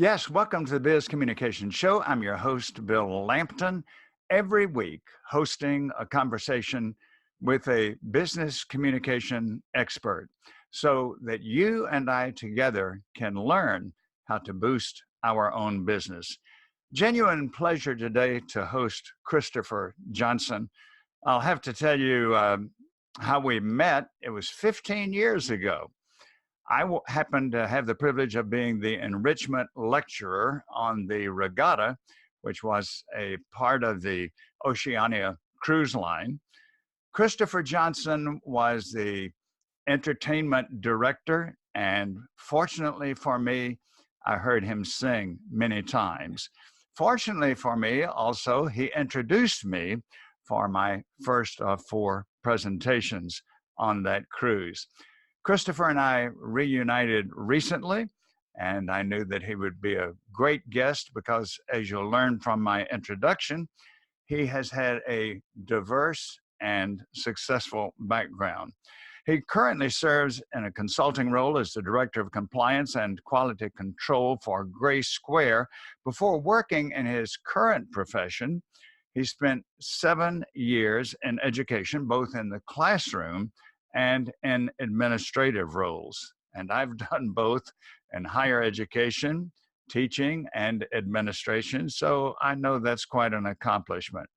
Yes, welcome to the Biz Communication Show. I'm your host, Bill Lampton. Every week, hosting a conversation with a business communication expert so that you and I together can learn how to boost our own business. Genuine pleasure today to host Christopher Johnson. I'll have to tell you how we met. It was 15 years ago. Happened to have the privilege of being the enrichment lecturer on the Regatta, which was a part of the Oceania cruise line. Christopher Johnson was the entertainment director, and fortunately for me, I heard him sing many times. Fortunately for me, also, he introduced me for my first of four presentations on that cruise. Christopher and I reunited recently, and I knew that he would be a great guest because, as you'll learn from my introduction, he has had a diverse and successful background. He currently serves in a consulting role as the Director of Compliance and Quality Control for Gray Square. Before working in his current profession, he spent 7 years in education, both in the classroom and in administrative roles. And I've done both in higher education, teaching, and administration, so I know that's quite an accomplishment.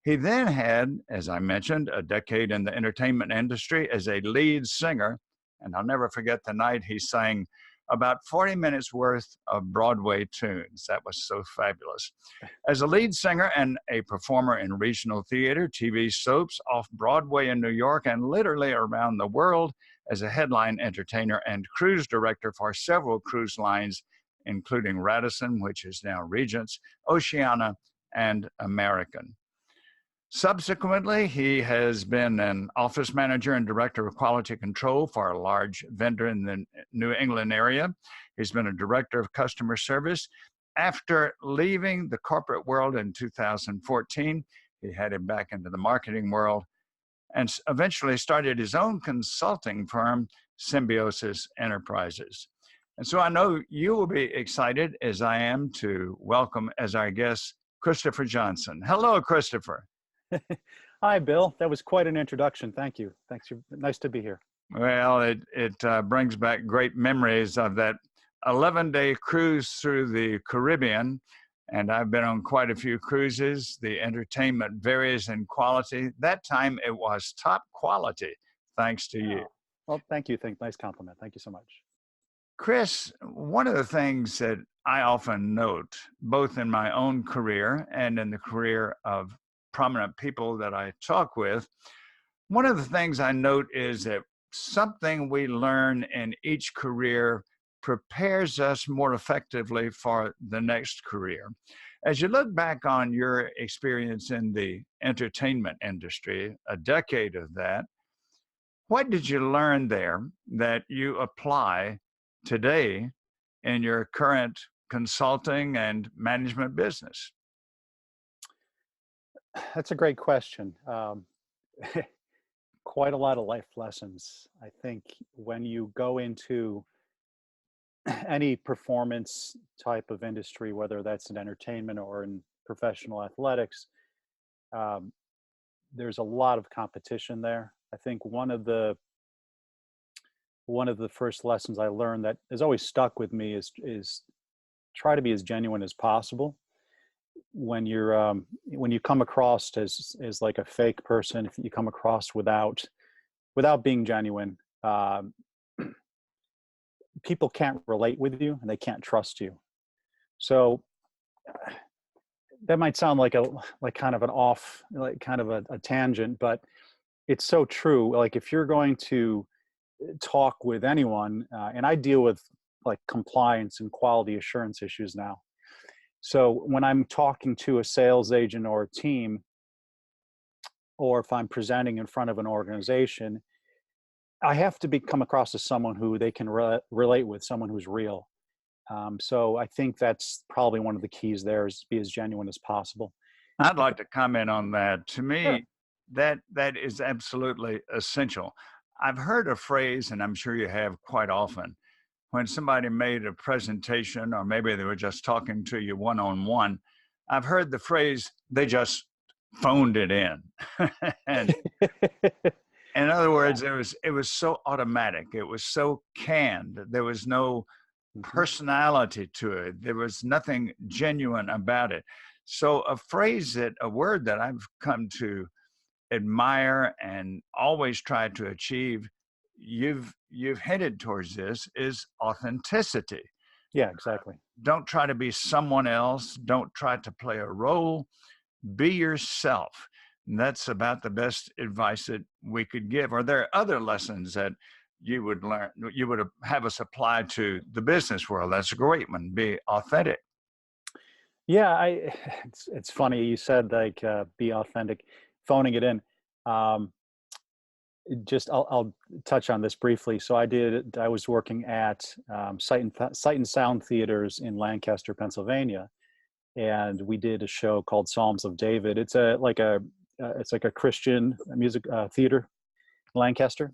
He then had, as I mentioned, a decade in the entertainment industry as a lead singer, and I'll never forget the night he sang about 40 minutes worth of Broadway tunes. That was so fabulous. As a lead singer and a performer in regional theater, TV soaps, off-Broadway in New York, and literally around the world, as a headline entertainer and cruise director for several cruise lines, including Radisson, which is now Regent's, Oceania, and American. Subsequently, he has been an office manager and director of quality control for a large vendor in the New England area. He's been a director of customer service. After leaving the corporate world in 2014, he headed back into the marketing world and eventually started his own consulting firm, Symbiosis Enterprises. And so I know you will be excited, as I am, to welcome as our guest, Christopher Johnson. Hello, Christopher. Hi, Bill. That was quite an introduction. Thank you. Thanks. Nice to be here. Well, it brings back great memories of that 11-day cruise through the Caribbean. And I've been on quite a few cruises. The entertainment varies in quality. That time it was top quality, thanks to you. Well, thank you. Nice compliment. Thank you so much. Chris, one of the things that I often note, both in my own career and in the career of prominent people that I talk with, one of the things I note is that something we learn in each career prepares us more effectively for the next career. As you look back on your experience in the entertainment industry, a decade of that, what did you learn there that you apply today in your current consulting and management business? That's a great question. Quite a lot of life lessons. I think when you go into any performance type of industry, whether that's in entertainment or in professional athletics, there's a lot of competition there. I think one of the first lessons I learned that has always stuck with me is try to be as genuine as possible. When you come across as like a fake person, if you come across without being genuine, people can't relate with you and they can't trust you. So that might sound like kind of a tangent, but it's so true. Like if you're going to talk with anyone, and I deal with like compliance and quality assurance issues now. So when I'm talking to a sales agent or a team, or if I'm presenting in front of an organization, I have to come across as someone who they can relate with, someone who's real. So I think that's probably one of the keys there, is to be as genuine as possible. I'd like to comment on that. To me, Sure. that is absolutely essential. I've heard a phrase, and I'm sure you have quite often, when somebody made a presentation, or maybe they were just talking to you one on one, I've heard the phrase, they just phoned it in. And in other Yeah. words, it was so automatic. It was so canned. There was no Hmm. personality to it. There was nothing genuine about it. So a word that I've come to admire and always try to achieve, you've headed towards this, is authenticity. Yeah, exactly. Don't try to be someone else. Don't try to play a role. Be yourself. And that's about the best advice that we could give. Are there other lessons that you would learn, you would have us apply to the business world? That's a great one. Be authentic. Yeah, it's funny you said like be authentic, phoning it in. Um, just I'll touch on this briefly. So I was working at Sight and Sound Theaters in Lancaster, Pennsylvania, and we did a show called Psalms of David. It's like a Christian music theater in Lancaster,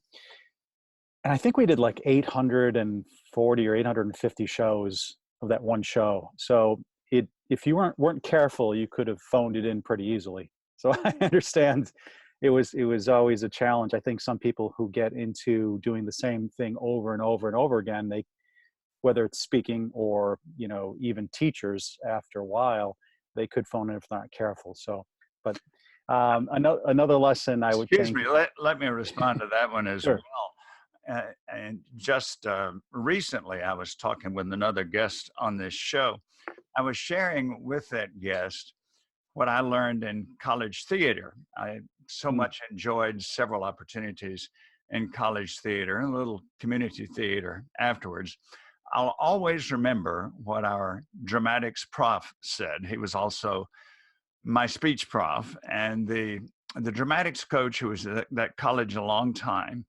and I think we did like 840 or 850 shows of that one show. So if you weren't careful, you could have phoned it in pretty easily. So I understand it was always a challenge. I think some people who get into doing the same thing over and over and over again, they, whether it's speaking or even teachers, after a while they could phone in if they're not careful. So, but another lesson I would Excuse think. me. Let me respond to that one as well. Sure. And just recently, I was talking with another guest on this show. I was sharing with that guest what I learned in college theater. I so Mm, much enjoyed several opportunities in college theater and a little community theater afterwards. I'll always remember what our dramatics prof said. He was also my speech prof, and the dramatics coach, who was at that college a long time,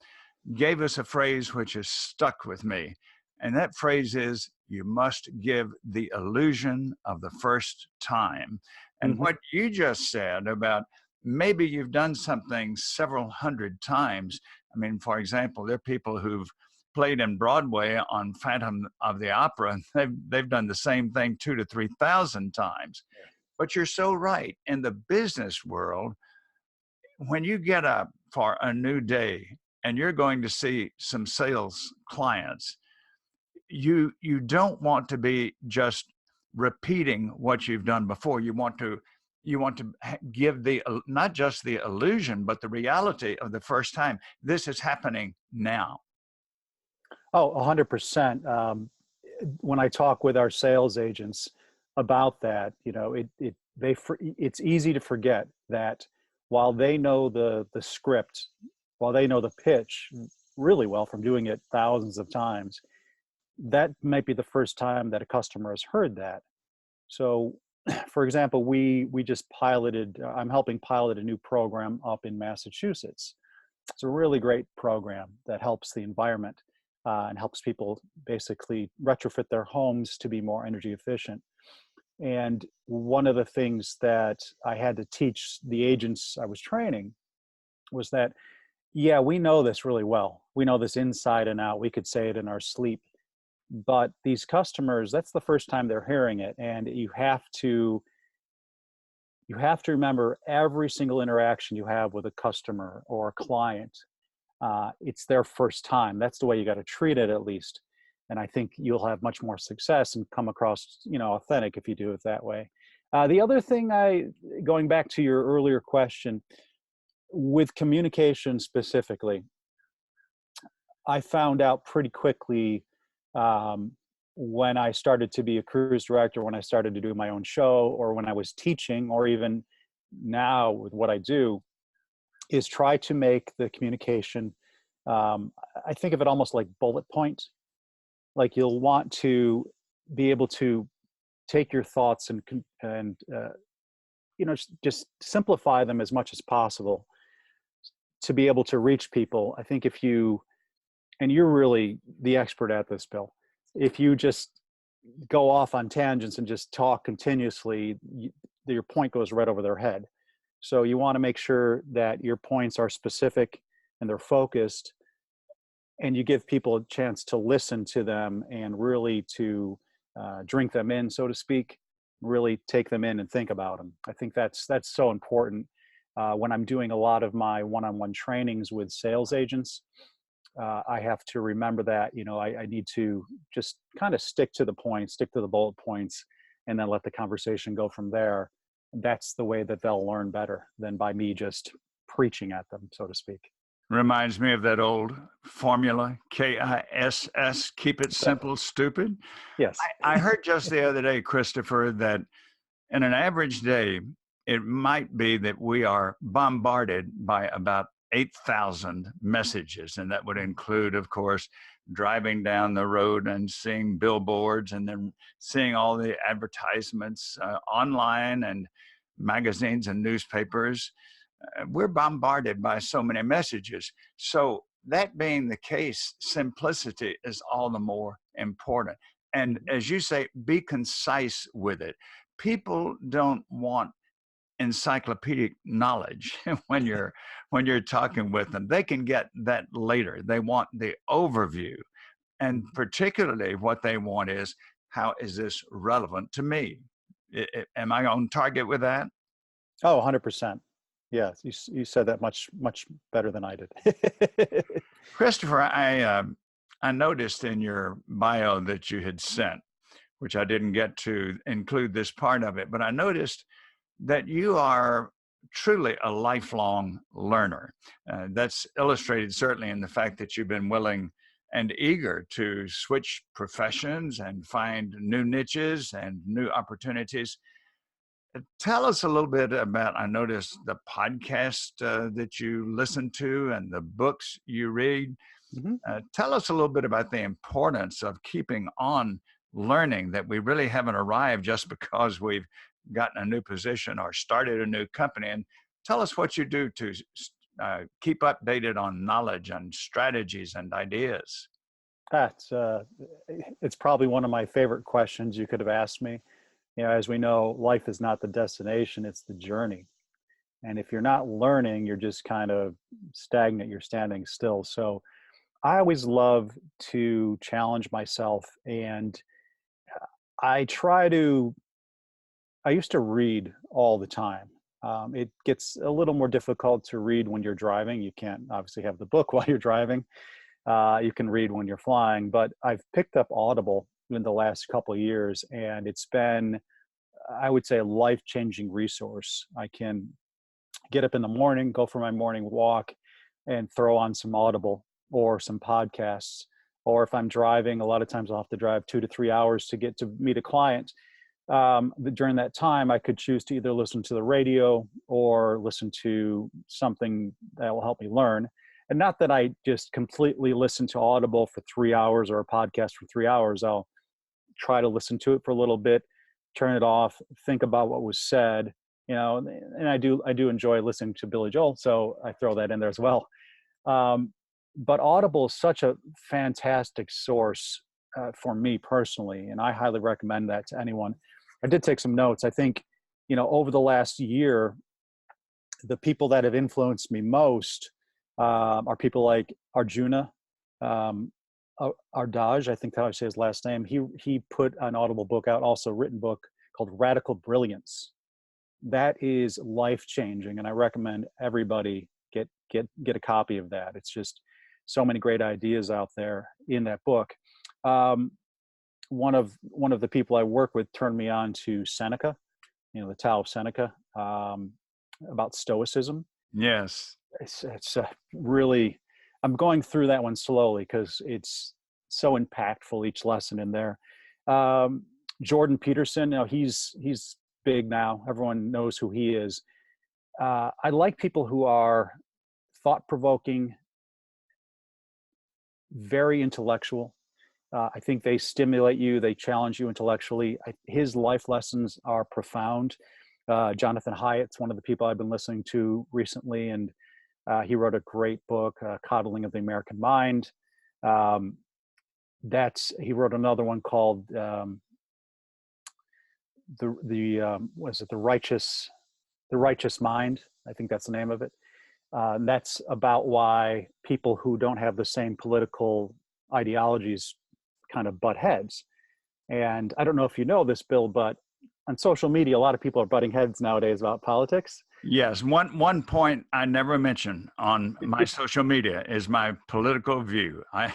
gave us a phrase which has stuck with me. And that phrase is, you must give the illusion of the first time. And hmm what you just said about maybe you've done something several hundred times. I mean, for example, there are people who've played in Broadway on Phantom of the Opera, and they've done the same thing 2 to 3 thousand times. But you're so right. In the business world, when you get up for a new day and you're going to see some sales clients, you don't want to be just repeating what you've done before. You want to give the not just the illusion but the reality of the first time. This is happening now. Oh, 100%. When I talk with our sales agents about that, it's easy to forget that while they know the script, while they know the pitch really well from doing it thousands of times, that might be the first time that a customer has heard that. So, for example, we just piloted. I'm helping pilot a new program up in Massachusetts. It's a really great program that helps the environment and helps people basically retrofit their homes to be more energy efficient. And one of the things that I had to teach the agents I was training was that, yeah, we know this really well. We know this inside and out. We could say it in our sleep. But these customers, that's the first time they're hearing it. And you have to remember every single interaction you have with a customer or a client, it's their first time. That's the way you got to treat it, at least. And I think you'll have much more success and come across, authentic if you do it that way. The other thing, going back to your earlier question, with communication specifically, I found out pretty quickly, um, when I started to be a cruise director, when I started to do my own show, or when I was teaching, or even now with what I do, is try to make the communication. I think of it almost like bullet points. Like you'll want to be able to take your thoughts and just simplify them as much as possible to be able to reach people. I think if you, and you're really the expert at this, Bill, if you just go off on tangents and just talk continuously, your point goes right over their head. So you want to make sure that your points are specific and they're focused, and you give people a chance to listen to them and really to drink them in, so to speak, really take them in and think about them. I think that's so important. When I'm doing a lot of my one-on-one trainings with sales agents, I have to remember that, I need to just kind of stick to the point, stick to the bullet points, and then let the conversation go from there. That's the way that they'll learn better than by me just preaching at them, so to speak. Reminds me of that old formula, KISS, keep it But simple, stupid. yes. I heard just the other day, Christopher, that in an average day, it might be that we are bombarded by about 8,000 messages. And that would include, of course, driving down the road and seeing billboards and then seeing all the advertisements online and magazines and newspapers. We're bombarded by so many messages. So, that being the case, simplicity is all the more important. And as you say, be concise with it. People don't want encyclopedic knowledge when you're talking with them. They can get that later. They want the overview. And particularly what they want is, how is this relevant to me? Am I on target with that? Oh, 100%. Yeah, you said that much better than I did. Christopher, I noticed in your bio that you had sent, which I didn't get to include this part of it, but I noticed that you are truly a lifelong learner. That's illustrated certainly in the fact that you've been willing and eager to switch professions and find new niches and new opportunities. Tell us a little bit about, I noticed the podcast that you listen to and the books you read. Mhm. Tell us a little bit about the importance of keeping on learning, that we really haven't arrived just because we've gotten a new position or started a new company. And tell us what you do to keep updated on knowledge and strategies and ideas. That's it's probably one of my favorite questions you could have asked me. As we know, life is not the destination, it's the journey. And if you're not learning, you're just kind of stagnant, you're standing still. So I always love to challenge myself, and I try to, I used to read all the time. It gets a little more difficult to read when you're driving. You can't obviously have the book while you're driving. You can read when you're flying, but I've picked up Audible in the last couple of years, and it's been, I would say, a life-changing resource. I can get up in the morning, go for my morning walk, and throw on some Audible or some podcasts. Or if I'm driving, a lot of times I'll have to drive 2 to 3 hours to get to meet a client. During that time, I could choose to either listen to the radio or listen to something that will help me learn. And not that I just completely listen to Audible for 3 hours or a podcast for 3 hours. I'll try to listen to it for a little bit, turn it off, think about what was said, and I do enjoy listening to Billy Joel, so I throw that in there as well. But Audible is such a fantastic source for me personally, and I highly recommend that to anyone. I did take some notes. I think, over the last year, the people that have influenced me most are people like Arjuna Ardaj. I think that's how I say his last name. He put an Audible book out, also a written book called Radical Brilliance. That is life changing, and I recommend everybody get a copy of that. It's just so many great ideas out there in that book. One of the people I work with turned me on to Seneca, the Tao of Seneca, about Stoicism. Yes. It's really, I'm going through that one slowly because it's so impactful, each lesson in there. Jordan Peterson, he's big now. Everyone knows who he is. I like people who are thought-provoking, very intellectual. I think they stimulate you, they challenge you intellectually. His life lessons are profound. Jonathan Hyatt's one of the people I've been listening to recently, and he wrote a great book, Coddling of the American Mind. He wrote another one called the Righteous Mind. I think that's the name of it. And that's about why people who don't have the same political ideologies kind of butt heads. And I don't know if you know this, Bill, but on social media, a lot of people are butting heads nowadays about politics. Yes, one point I never mention on my social media is my political view. I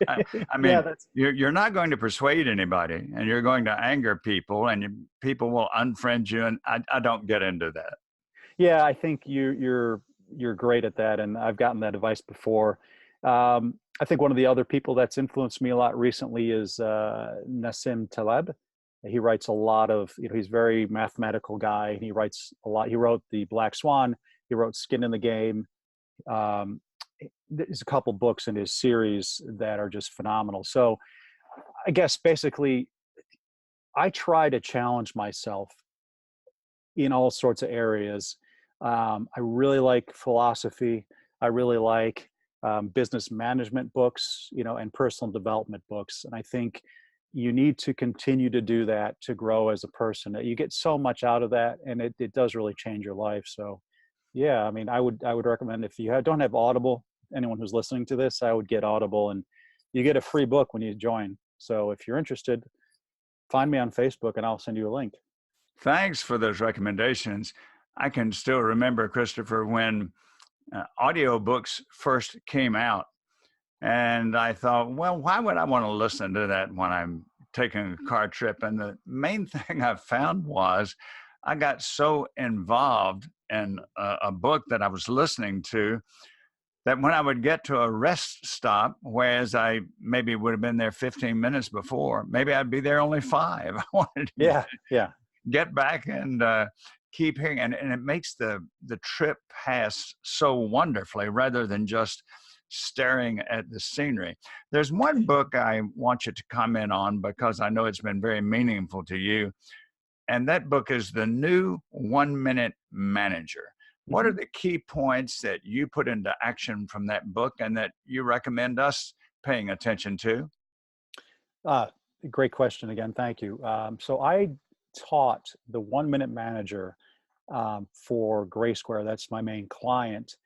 Yeah, mean, that's you're not going to persuade anybody, and you're going to anger people, and people will unfriend you, and I don't get into that. yeah. I think you're great at that, and I've gotten that advice before. I think one of the other people that's influenced me a lot recently is Nassim Taleb. He writes a lot of, he's a very mathematical guy, and he writes a lot. He wrote The Black Swan. He wrote Skin in the Game. Um, there's a couple books in his series that are just phenomenal. So I guess basically, I try to challenge myself in all sorts of areas. I really like philosophy. I really like business management books, and personal development books. And I think you need to continue to do that to grow as a person. You get so much out of that, and it does really change your life. So, yeah, I mean, I would recommend, if you don't have Audible, anyone who's listening to this, I would get Audible, and you get a free book when you join. So if you're interested, find me on Facebook, and I'll send you a link. Thanks for those recommendations. I can still remember, Christopher, when audiobooks first came out. And I thought, well, why would I want to listen to that when I'm taking a car trip? And the main thing I found was I got so involved in a book that I was listening to that when I would get to a rest stop, whereas I maybe would have been there 15 minutes before, maybe I'd be there only 5. I wanted to Yeah, yeah. get back and keep hearing, and it makes the trip pass so wonderfully rather than just staring at the scenery. There's one book I want you to comment on because I know it's been very meaningful to you, and that book is The New 1 Minute Manager. What are Mhm. the key points that you put into action from that book and that you recommend us paying attention to? Uh, Great question again. Thank you. So I taught the 1 Minute Manager for Gray Square. That's my main client,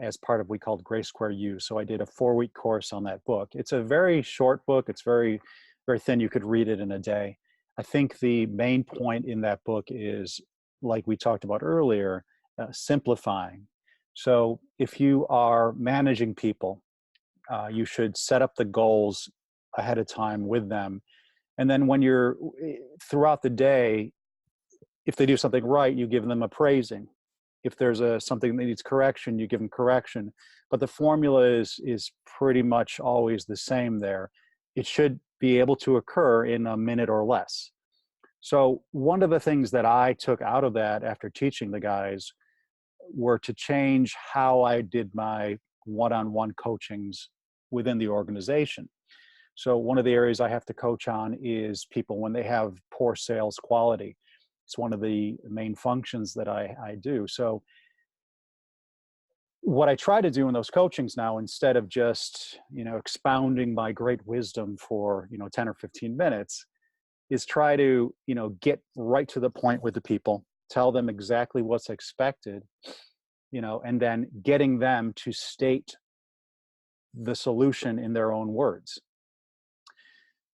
as part of we called Gray Square U. So I did a 4-week course on that book. It's a very short book. It's very, very thin. You could read it in a day. I think the main point in that book is, like we talked about earlier, simplifying. So if you are managing people, you should set up the goals ahead of time with them. And then when you're throughout the day, if they do something right, you give them a praising. If there's something that needs correction, you give them correction. But the formula is pretty much always the same there. It should be able to occur in a minute or less. So one of the things that I took out of that after teaching the guys were to change how I did my one-on-one coachings within the organization. So one of the areas I have to coach on is people when they have poor sales quality. It's one of the main functions that I do. So what I try to do in those coachings now, instead of just, expounding my great wisdom for, 10 or 15 minutes, is try to, get right to the point with the people, tell them exactly what's expected, and then getting them to state the solution in their own words.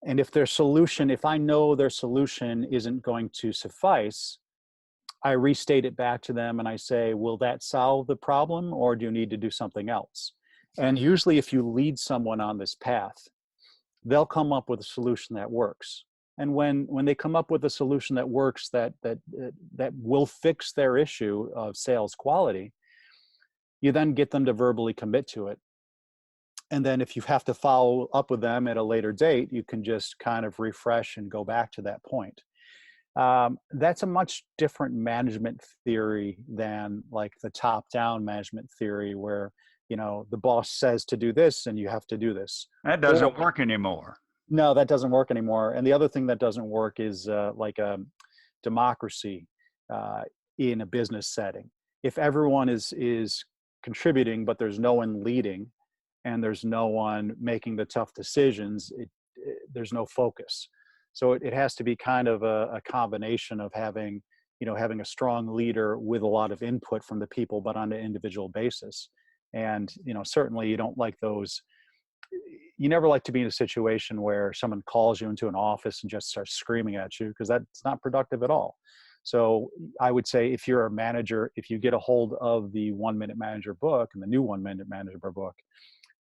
And if I know their solution isn't going to suffice, I restate it back to them and I say, will that solve the problem or do you need to do something else? And usually if you lead someone on this path, they'll come up with a solution that works. And when they come up with a solution that works, that will fix their issue of sales quality, you then get them to verbally commit to it. And then if you have to follow up with them at a later date, you can just kind of refresh and go back to that point. That's a much different management theory than like the top-down management theory where, the boss says to do this and you have to do this. That Or doesn't work anymore. no, that doesn't work anymore. And the other thing that doesn't work is like a democracy uh, in a business setting. If everyone is contributing, but there's no one leading, and there's no one making the tough decisions, there's no focus. So it has to be kind of a combination of having, having a strong leader with a lot of input from the people, but on an individual basis. And, certainly you don't like those. You never like to be in a situation where someone calls you into an office and just starts screaming at you, because that's not productive at all. So I would say, if you're a manager, if you get a hold of the 1 Minute Manager book and the new 1 Minute Manager book,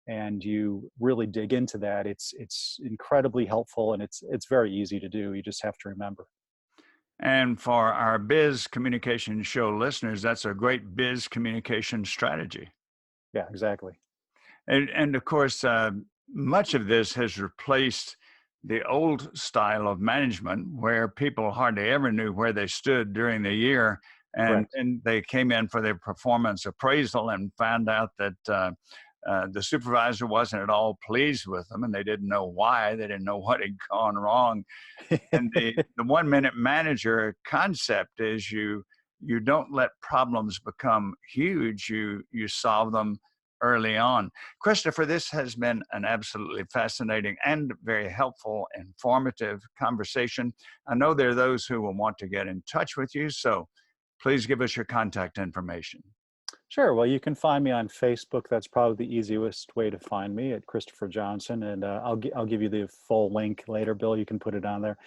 and you really dig into that, it's incredibly helpful, and it's very easy to do. You just have to remember. And for our biz communication show listeners, that's a great biz communication strategy. Yeah, exactly. And of course, much of this has replaced the old style of management where people hardly ever knew where they stood during the year. Correct. And they came in for their performance appraisal and found out that the supervisor wasn't at all pleased with them, and they didn't know why. They didn't know what had gone wrong. And the 1 Minute Manager concept is you don't let problems become huge. You solve them early on. Christopher, this has been an absolutely fascinating and very helpful, informative conversation. I know there are those who will want to get in touch with you, so please give us your contact information. Sure. Well, you can find me on Facebook. That's probably the easiest way to find me, at Christopher Johnson, and I'll give you the full link later, Bill. You can put it on there.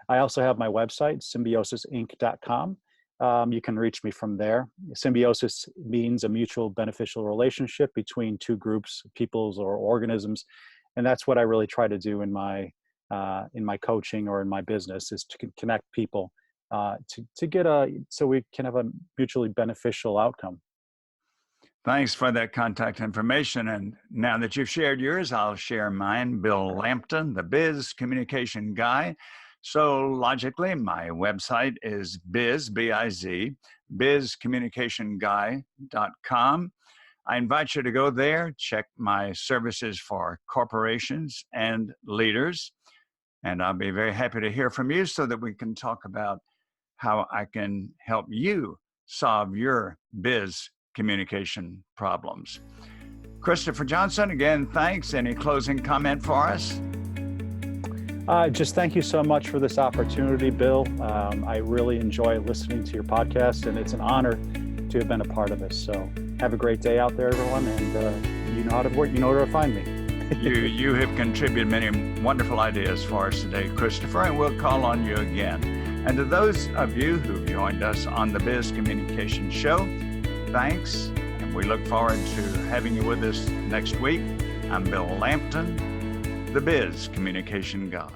I also have my website, symbiosisinc.com. You can reach me from there. Symbiosis means a mutual beneficial relationship between two groups, peoples or organisms, and that's what I really try to do in my coaching or in my business, is to connect people to get so we can have a mutually beneficial outcome. Thanks for that contact information. And now that you've shared yours, I'll share mine. Bill Lampton, the Biz Communication Guy. So logically, my website is B-I-Z, bizcommunicationguy.com. I invite you to go there, check my services for corporations and leaders, and I'll be very happy to hear from you so that we can talk about how I can help you solve your biz communication problems. Christopher Johnson, again, thanks. Any closing comment for us? Just thank you so much for this opportunity, Bill. I really enjoy listening to your podcast, and it's an honor to have been a part of this. So have a great day out there, everyone, and you know how to work. You know where to find me. You have contributed many wonderful ideas for us today, Christopher, and we'll call on you again. And to those of you who've joined us on the Biz Communication Show, thanks, and we look forward to having you with us next week. I'm Bill Lampton, the Biz Communication Guy.